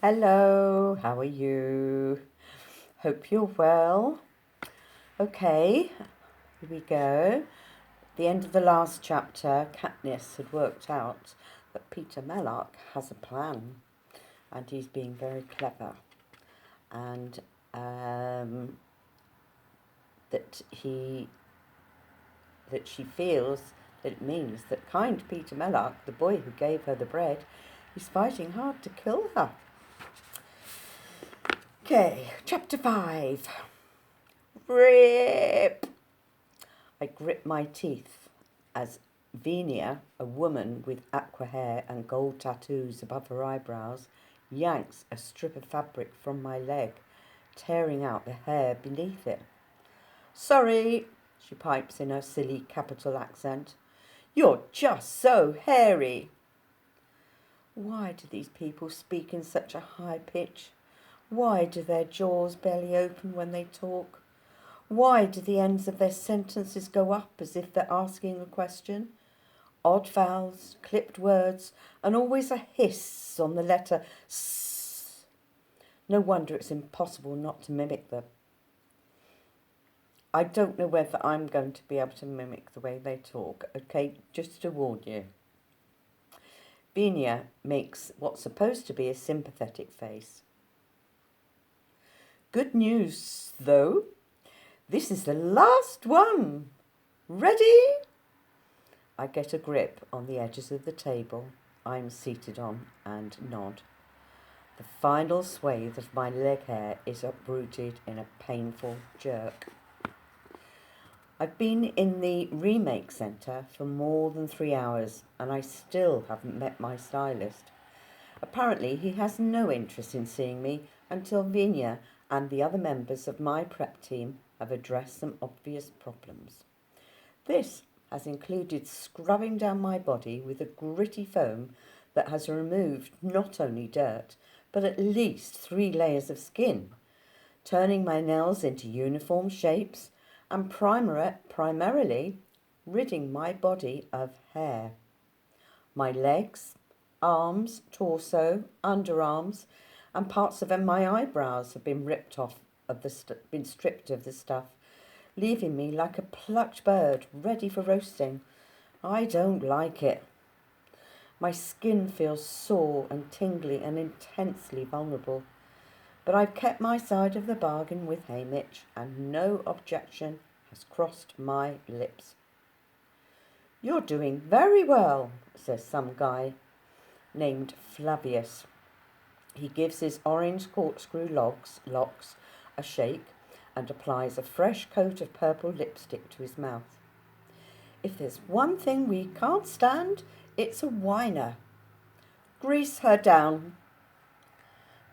Hello, how are you? Hope you're well. Okay, here we go. The end of the last chapter, Katniss had worked out that Peter Mellark has a plan and he's being very clever, and that she feels that it means that kind Peter Mellark, the boy who gave her the bread, is fighting hard to kill her. Okay, chapter 5. Rip! I grip my teeth as Venia, a woman with aqua hair and gold tattoos above her eyebrows, yanks a strip of fabric from my leg, tearing out the hair beneath it. "Sorry," she pipes in her silly capital accent. "You're just so hairy." Why do these people speak in such a high pitch? Why do their jaws barely open when they talk? Why do the ends of their sentences go up as if they're asking a question? Odd vowels, clipped words, and always a hiss on the letter S. No wonder it's impossible not to mimic them. I don't know whether I'm going to be able to mimic the way they talk, okay, just to warn you. Venia makes what's supposed to be a sympathetic face. Good news, though. This is the last one. Ready? I get a grip on the edges of the table I'm seated on and nod. The final swathe of my leg hair is uprooted in a painful jerk. I've been in the remake centre for more than 3 hours and I still haven't met my stylist. Apparently he has no interest in seeing me until Venia and the other members of my prep team have addressed some obvious problems. This has included scrubbing down my body with a gritty foam that has removed not only dirt, but at least 3 layers of skin, turning my nails into uniform shapes, and primarily ridding my body of hair. My legs, arms, torso, underarms, and parts of my eyebrows have been ripped off been stripped of the stuff, leaving me like a plucked bird ready for roasting. I don't like it. My skin feels sore and tingly and intensely vulnerable. But I've kept my side of the bargain with Haymitch, and no objection has crossed my lips. "You're doing very well," says some guy named Flavius. He gives his orange corkscrew locks a shake and applies a fresh coat of purple lipstick to his mouth. "If there's one thing we can't stand, it's a whiner. Grease her down."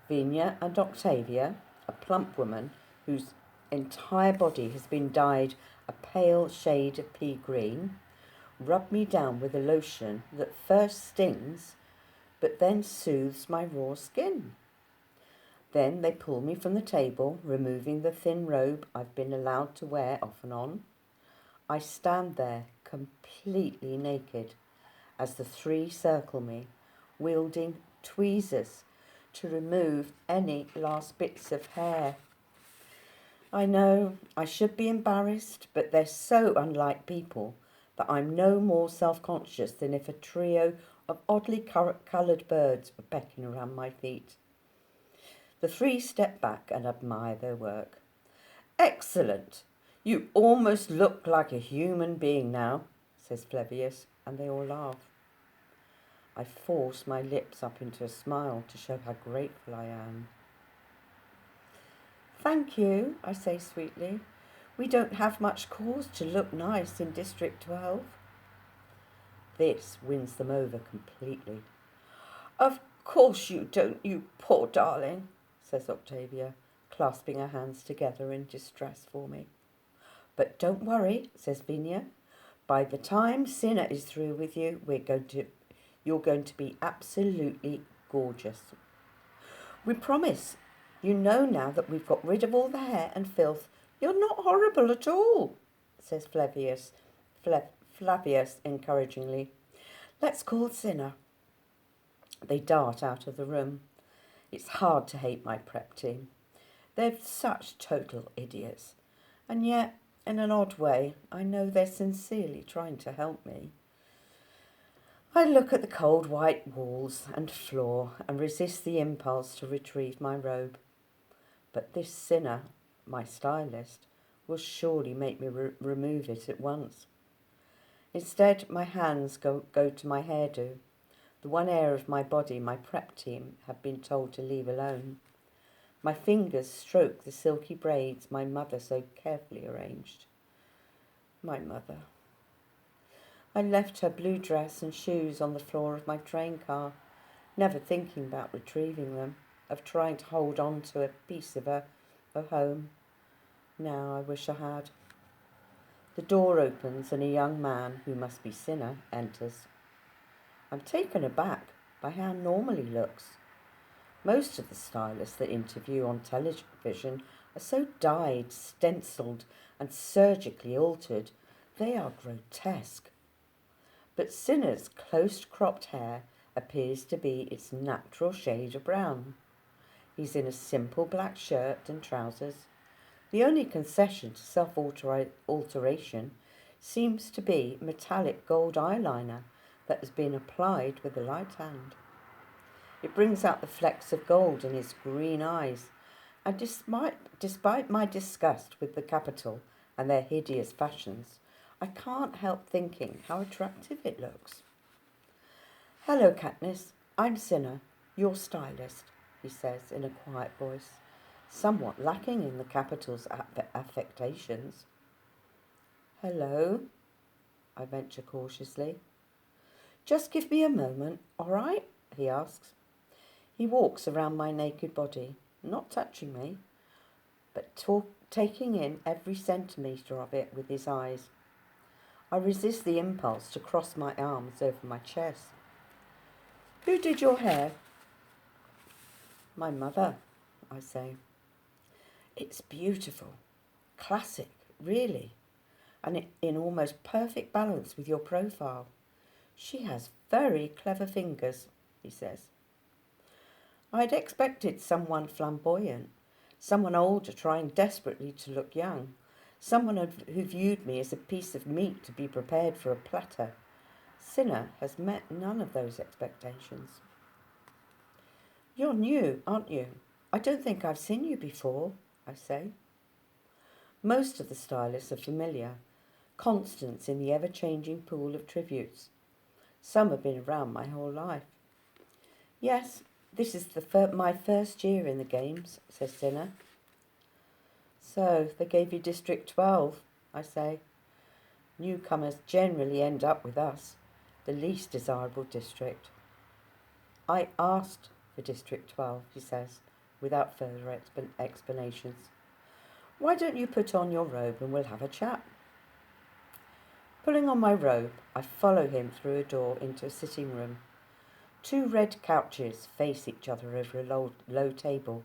Venia and Octavia, a plump woman whose entire body has been dyed a pale shade of pea green, rub me down with a lotion that first stings but then soothes my raw skin. Then they pull me from the table, removing the thin robe I've been allowed to wear off and on. I stand there completely naked as the 3 circle me, wielding tweezers to remove any last bits of hair. I know I should be embarrassed, but they're so unlike people that I'm no more self-conscious than if a trio of oddly coloured birds were pecking around my feet. The 3 step back and admire their work. "Excellent! You almost look like a human being now," says Flavius, and they all laugh. I force my lips up into a smile to show how grateful I am. "Thank you," I say sweetly. "We don't have much cause to look nice in District 12. This wins them over completely. "Of course you don't, you poor darling," says Octavia, clasping her hands together in distress for me. "But don't worry," says Venia. "By the time Cinna is through with you, you're going to be absolutely gorgeous. We promise. You know now that we've got rid of all the hair and filth. You're not horrible at all," says Flavius encouragingly. "Let's call Cinna." They dart out of the room. It's hard to hate my prep team. They're such total idiots. And yet, in an odd way, I know they're sincerely trying to help me. I look at the cold white walls and floor and resist the impulse to retrieve my robe. But this sinner, my stylist, will surely make me remove it at once. Instead, my hands go to my hairdo, the one area of my body my prep team have been told to leave alone. My fingers stroke the silky braids my mother so carefully arranged. My mother. I left her blue dress and shoes on the floor of my train car, never thinking about retrieving them, of trying to hold on to a piece of her home. Now I wish I had. The door opens and a young man, who must be Cinna, enters. I'm taken aback by how normal he looks. Most of the stylists that interview on television are so dyed, stenciled and surgically altered, they are grotesque. But Cinna's close-cropped hair appears to be its natural shade of brown. He's in a simple black shirt and trousers. The only concession to self-alteration seems to be metallic gold eyeliner that has been applied with a light hand. It brings out the flecks of gold in his green eyes, and despite my disgust with the capital and their hideous fashions, I can't help thinking how attractive it looks. "Hello, Katniss. I'm Cinna, your stylist," he says in a quiet voice, somewhat lacking in the capital's affectations. "Hello," I venture cautiously. "Just give me a moment, all right?" he asks. He walks around my naked body, not touching me, but taking in every centimetre of it with his eyes. I resist the impulse to cross my arms over my chest. "Who did your hair?" "My mother," I say. "It's beautiful, classic, really, and in almost perfect balance with your profile. She has very clever fingers," he says. I'd expected someone flamboyant, someone older trying desperately to look young, someone who viewed me as a piece of meat to be prepared for a platter. Cinna has met none of those expectations. "You're new, aren't you? I don't think I've seen you before," I say. Most of the stylists are familiar, constants in the ever-changing pool of tributes. Some have been around my whole life. "Yes, this is my first year in the games," says Cinna. "So they gave you District 12, I say. "Newcomers generally end up with us, the least desirable district." "I asked for District 12, he says, without further explanations. "Why don't you put on your robe and we'll have a chat?" Pulling on my robe, I follow him through a door into a sitting room. 2 red couches face each other over a low table.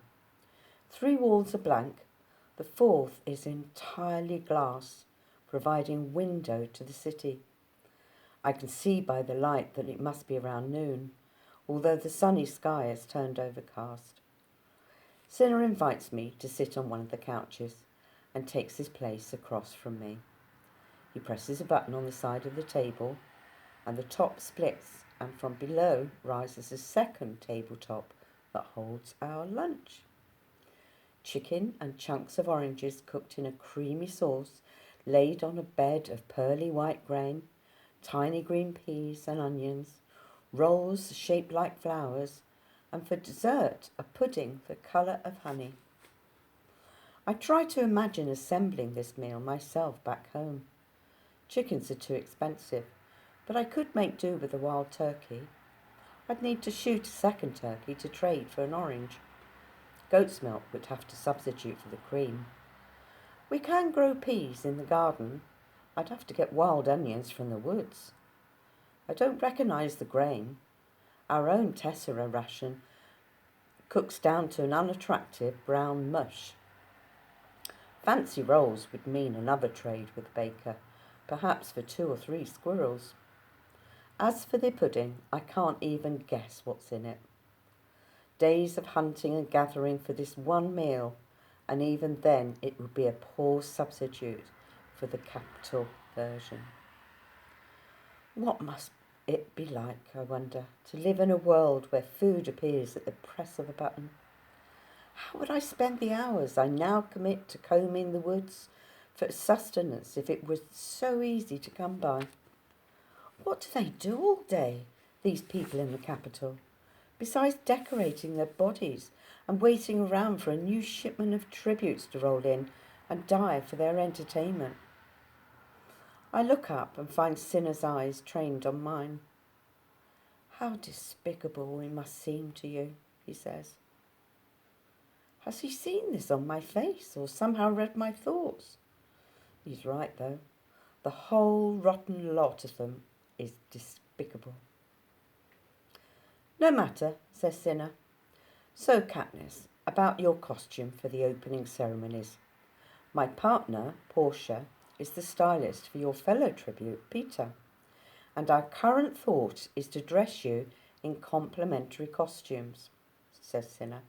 3 walls are blank. The 4th is entirely glass, providing window to the city. I can see by the light that it must be around noon, although the sunny sky has turned overcast. Cinna invites me to sit on one of the couches and takes his place across from me. He presses a button on the side of the table, and the top splits, and from below rises a second tabletop that holds our lunch. Chicken and chunks of oranges cooked in a creamy sauce, laid on a bed of pearly white grain, tiny green peas and onions, rolls shaped like flowers, and for dessert a pudding the colour of honey. I try to imagine assembling this meal myself back home. Chickens are too expensive, but I could make do with a wild turkey. I'd need to shoot a second turkey to trade for an orange. Goat's milk would have to substitute for the cream. We can grow peas in the garden. I'd have to get wild onions from the woods. I don't recognise the grain. Our own tessera ration cooks down to an unattractive brown mush. Fancy rolls would mean another trade with the baker, perhaps for 2 or 3 squirrels. As for the pudding, I can't even guess what's in it. Days of hunting and gathering for this one meal, and even then it would be a poor substitute for the capital version. What must it be like, I wonder, to live in a world where food appears at the press of a button? How would I spend the hours I now commit to combing the woods for sustenance if it was so easy to come by? What do they do all day, these people in the capital, besides decorating their bodies and waiting around for a new shipment of tributes to roll in and die for their entertainment? I look up and find Cinna's eyes trained on mine. How despicable we must seem to you, he says. Has he seen this on my face or somehow read my thoughts? He's right, though. The whole rotten lot of them is despicable. No matter, says Cinna. So, Katniss, about your costume for the opening ceremonies. My partner, Portia, is the stylist for your fellow tribute, Peeta, and our current thought is to dress you in complementary costumes, says Cinna.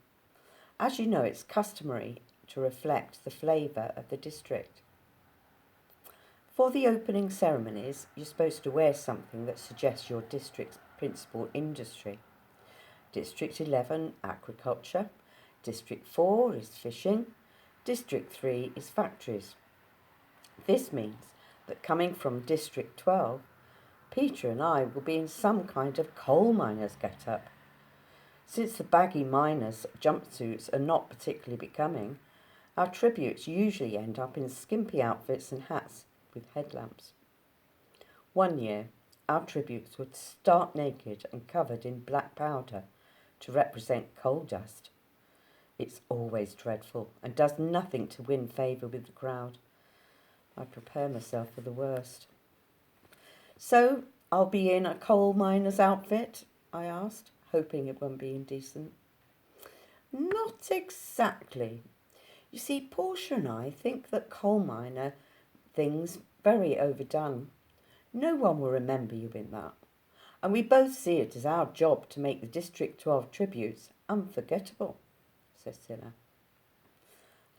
As you know, it's customary to reflect the flavour of the district. For the opening ceremonies, you're supposed to wear something that suggests your district's principal industry. District 11, agriculture. District 4 is fishing. District 3 is factories. This means that coming from District 12, Peeta and I will be in some kind of coal miner's get-up. Since the baggy miners' jumpsuits are not particularly becoming, our tributes usually end up in skimpy outfits and hats with headlamps. One year, our tributes were stark naked and covered in black powder to represent coal dust. It's always dreadful and does nothing to win favour with the crowd. I prepare myself for the worst. So, I'll be in a coal miner's outfit? I asked, hoping it won't be indecent. Not exactly. You see, Portia and I think that coal miner thing's very overdone. No one will remember you in that. And we both see it as our job to make the District 12 tributes unforgettable, says Cinna.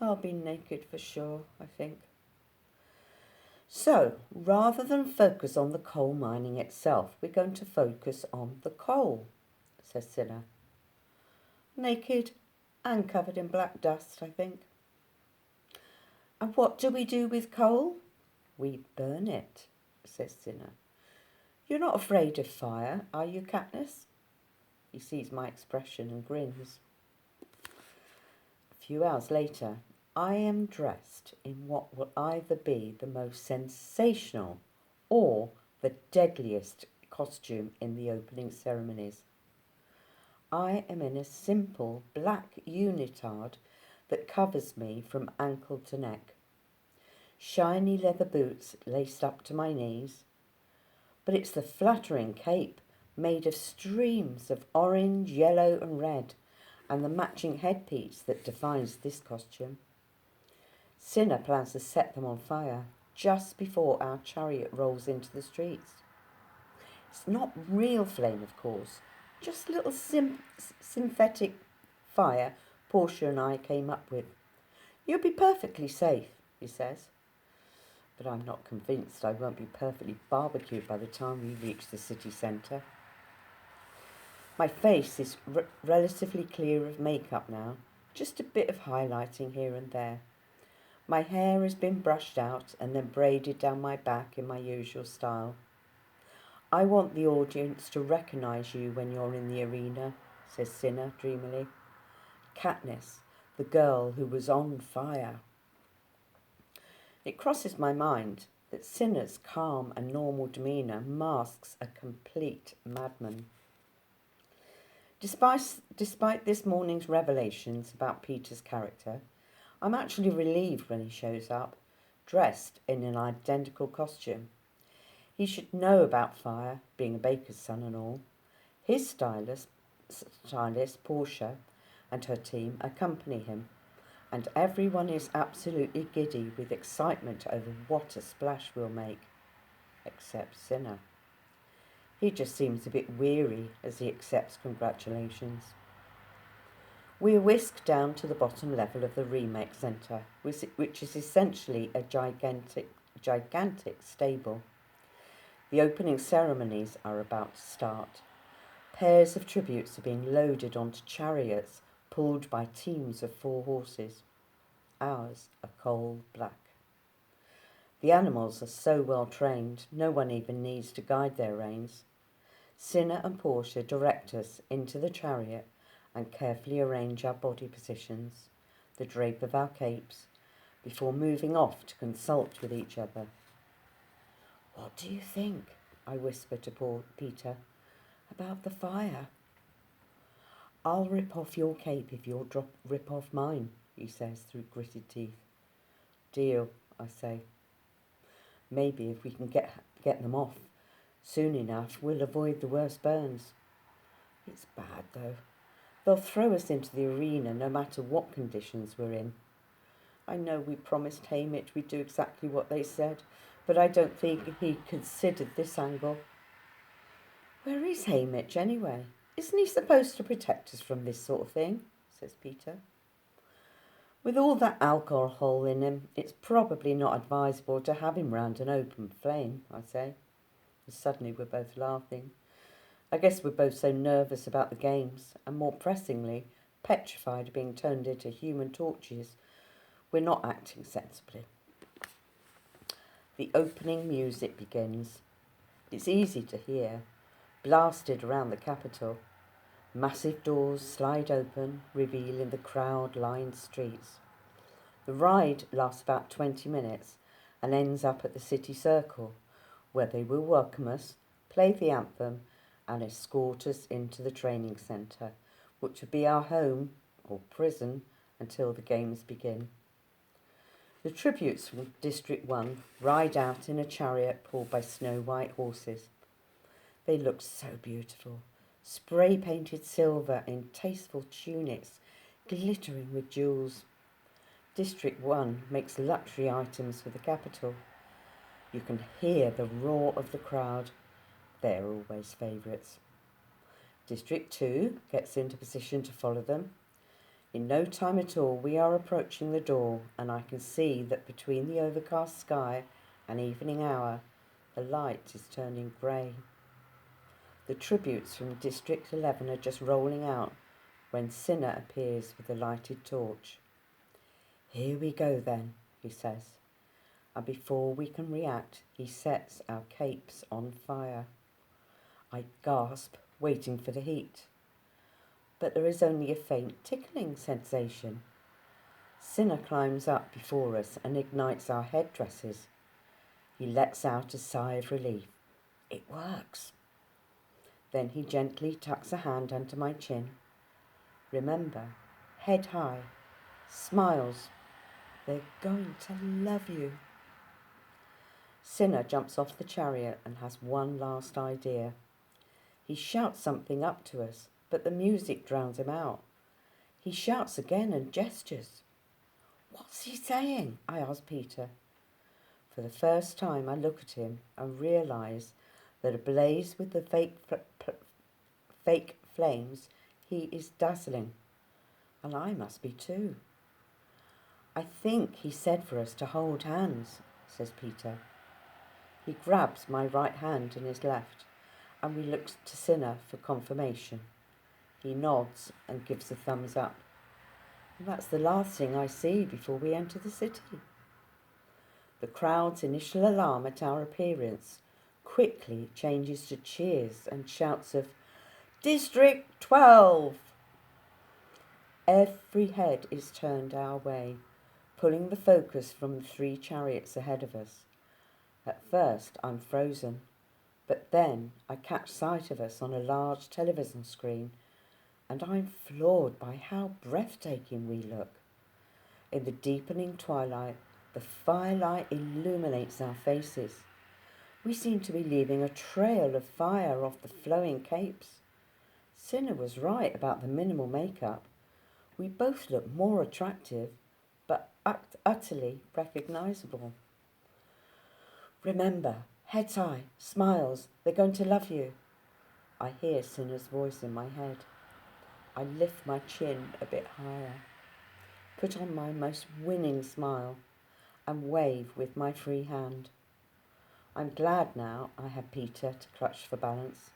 I'll be naked for sure, I think. So, rather than focus on the coal mining itself, we're going to focus on the coal, says Cinna. Naked and covered in black dust, I think. And what do we do with coal? We burn it, says Cinna. You're not afraid of fire, are you, Katniss? He sees my expression and grins. A few hours later, I am dressed in what will either be the most sensational or the deadliest costume in the opening ceremonies. I am in a simple black unitard that covers me from ankle to neck. Shiny leather boots laced up to my knees, but it's the flattering cape made of streams of orange, yellow and red and the matching headpiece that defines this costume. Cinna plans to set them on fire just before our chariot rolls into the streets. It's not real flame, of course, just a little synthetic fire Portia and I came up with. You'll be perfectly safe, he says. But I'm not convinced I won't be perfectly barbecued by the time we reach the city centre. My face is relatively clear of makeup now, just a bit of highlighting here and there. My hair has been brushed out and then braided down my back in my usual style. I want the audience to recognise you when you're in the arena, says Cinna dreamily. Katniss, the girl who was on fire. It crosses my mind that Cinna's calm and normal demeanour masks a complete madman. Despite this morning's revelations about Peeta's character, I'm actually relieved when he shows up, dressed in an identical costume. He should know about fire, being a baker's son and all. His stylist, Portia, and her team accompany him, and everyone is absolutely giddy with excitement over what a splash we'll make, except Cinna. He just seems a bit weary as he accepts congratulations. We are whisked down to the bottom level of the remake centre, which is essentially a gigantic stable. The opening ceremonies are about to start. Pairs of tributes are being loaded onto chariots pulled by teams of 4 horses. Ours are coal black. The animals are so well trained, no one even needs to guide their reins. Cinna and Portia direct us into the chariot and carefully arrange our body positions, the drape of our capes, before moving off to consult with each other. "What do you think?" I whisper to poor Peter. "About the fire?" "I'll rip off your cape if you'll rip off mine," he says through gritted teeth. "Deal," I say. "Maybe if we can get them off soon enough, we'll avoid the worst burns." "It's bad, though. They'll throw us into the arena no matter what conditions we're in." I know we promised Hamish we'd do exactly what they said, but I don't think he considered this angle. "Where is Hamish, anyway? Isn't he supposed to protect us from this sort of thing?" says Peter. "With all that alcohol in him, it's probably not advisable to have him round an open flame," I say. And suddenly we're both laughing. I guess we're both so nervous about the games, and more pressingly, petrified of being turned into human torches, we're not acting sensibly. The opening music begins. It's easy to hear, blasted around the capital. Massive doors slide open, revealing the crowd-lined streets. The ride lasts about 20 minutes and ends up at the city circle, where they will welcome us, play the anthem, and escort us into the training centre, which will be our home, or prison, until the games begin. The tributes from District 1 ride out in a chariot pulled by snow-white horses. They look so beautiful, spray-painted silver in tasteful tunics, glittering with jewels. District 1 makes luxury items for the capital. You can hear the roar of the crowd. They're always favourites. District 2 gets into position to follow them. In no time at all, we are approaching the door, and I can see that between the overcast sky and evening hour, the light is turning grey. The tributes from District 11 are just rolling out when Cinna appears with a lighted torch. "Here we go then," he says, and before we can react, he sets our capes on fire. I gasp, waiting for the heat. But there is only a faint tickling sensation. Cinna climbs up before us and ignites our headdresses. He lets out a sigh of relief. It works. Then he gently tucks a hand under my chin. "Remember, head high, smiles. They're going to love you." Cinna jumps off the chariot and has one last idea. He shouts something up to us, but the music drowns him out. He shouts again and gestures. "What's he saying?" I ask Peter. For the first time I look at him and realise that ablaze with the fake flames, he is dazzling. And I must be too. "I think he said for us to hold hands," says Peter. He grabs my right hand in his left, and we look to Cinna for confirmation. He nods and gives a thumbs up. And that's the last thing I see before we enter the city. The crowd's initial alarm at our appearance quickly changes to cheers and shouts of "District 12!" Every head is turned our way, pulling the focus from the 3 chariots ahead of us. At first I'm frozen, but then I catch sight of us on a large television screen, and I'm floored by how breathtaking we look. In the deepening twilight, the firelight illuminates our faces. We seem to be leaving a trail of fire off the flowing capes. Cinna was right about the minimal makeup. We both look more attractive, but utterly recognisable. "Remember, heads high, smiles, they're going to love you." I hear Cinna's voice in my head. I lift my chin a bit higher, put on my most winning smile, and wave with my free hand. I'm glad now I have Peter to clutch for balance.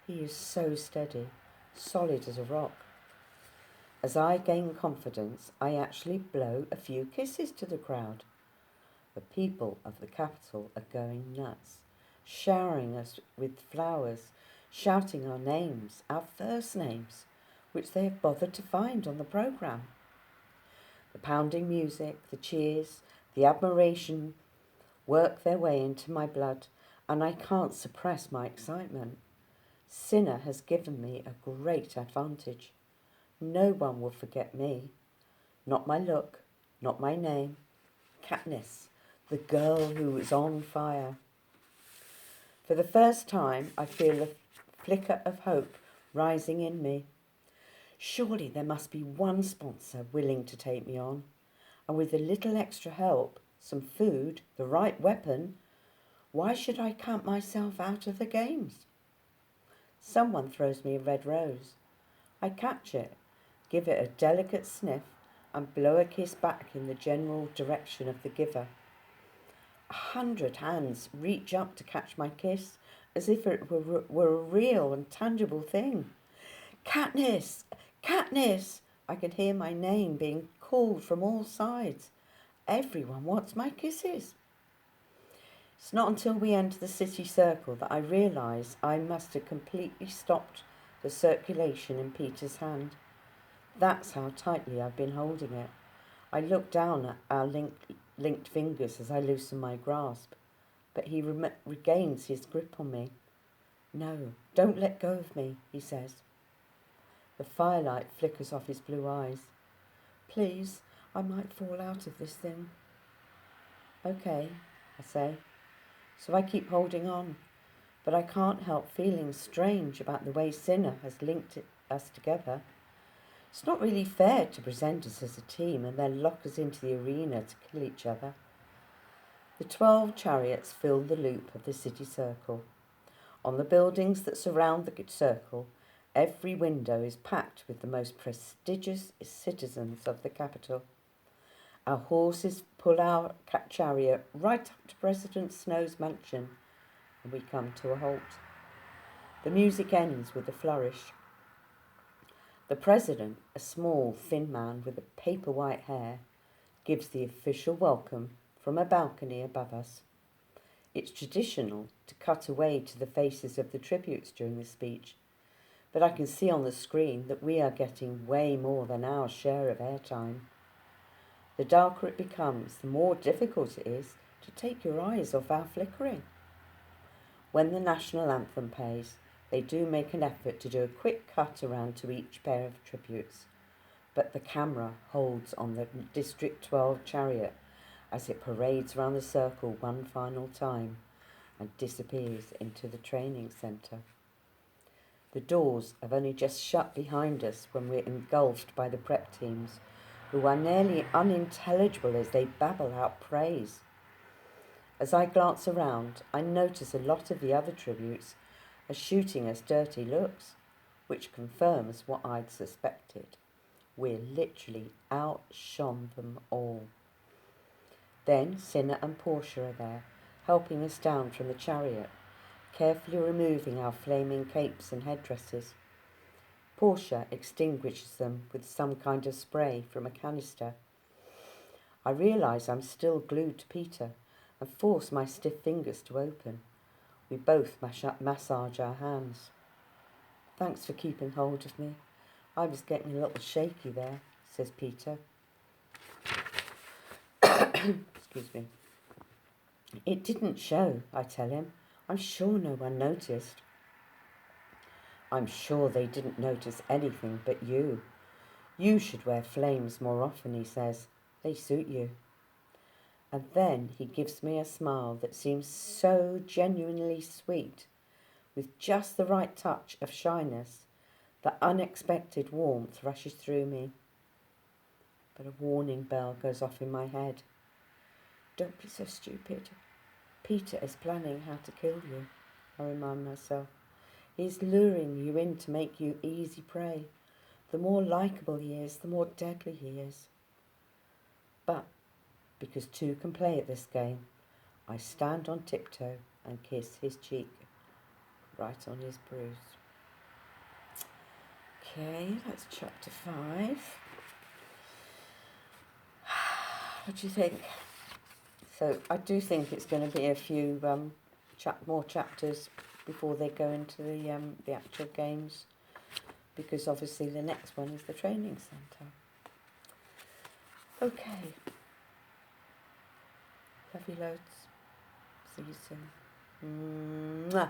He is so steady, solid as a rock. As I gain confidence, I actually blow a few kisses to the crowd. The people of the capital are going nuts, showering us with flowers, shouting our names, our first names, which they have bothered to find on the programme. The pounding music, the cheers, the admiration work their way into my blood, and I can't suppress my excitement. Cinna has given me a great advantage. No one will forget me. Not my look, not my name. Katniss, the girl who was on fire. For the first time, I feel a flicker of hope rising in me. Surely there must be one sponsor willing to take me on, and with a little extra help, some food, the right weapon, why should I count myself out of the games? Someone throws me a red rose. I catch it, give it a delicate sniff, and blow a kiss back in the general direction of the giver. 100 hands reach up to catch my kiss, as if it were a real and tangible thing. Katniss! Katniss! I can hear my name being called from all sides. Everyone wants my kisses. It's not until we enter the city circle that I realise I must have completely stopped the circulation in Peter's hand. That's how tightly I've been holding it. I look down at our linked fingers as I loosen my grasp, but he regains his grip on me. No, don't let go of me, he says. The firelight flickers off his blue eyes. Please, I might fall out of this thing. Okay, I say. So I keep holding on, but I can't help feeling strange about the way Cinna has linked us together. It's not really fair to present us as a team and then lock us into the arena to kill each other. The 12 chariots fill the loop of the city circle. On the buildings that surround the circle, every window is packed with the most prestigious citizens of the capital. Our horses pull our chariot right up to President Snow's mansion, and we come to a halt. The music ends with a flourish. The president, a small, thin man with a paper white hair, gives the official welcome from a balcony above us. It's traditional to cut away to the faces of the tributes during the speech, but I can see on the screen that we are getting way more than our share of airtime. The darker it becomes, the more difficult it is to take your eyes off our flickering. When the national anthem plays, they do make an effort to do a quick cut around to each pair of tributes, but the camera holds on the District 12 chariot as it parades around the circle one final time and disappears into the training centre. The doors have only just shut behind us when we're engulfed by the prep teams, who are nearly unintelligible as they babble out praise. As I glance around, I notice a lot of the other tributes are shooting us dirty looks, which confirms what I'd suspected. We're literally outshone them all. Then Cinna and Portia are there, helping us down from the chariot, carefully removing our flaming capes and headdresses. Portia extinguishes them with some kind of spray from a canister. I realise I'm still glued to Peter and force my stiff fingers to open. We both massage our hands. Thanks for keeping hold of me. I was getting a little shaky there, says Peter. Excuse me. It didn't show, I tell him. I'm sure no one noticed. I'm sure they didn't notice anything but you. You should wear flames more often, he says. They suit you. And then he gives me a smile that seems so genuinely sweet, with just the right touch of shyness. The unexpected warmth rushes through me. But a warning bell goes off in my head. Don't be so stupid. Peter is planning how to kill you, I remind myself. He's luring you in to make you easy prey. The more likeable he is, the more deadly he is. But because two can play at this game, I stand on tiptoe and kiss his cheek, right on his bruise. Okay, that's chapter 5. What do you think? So I do think it's going to be a few more chapters before they go into the actual games, because obviously the next one is the training centre. Okay. Love you loads. See you soon. Mwah.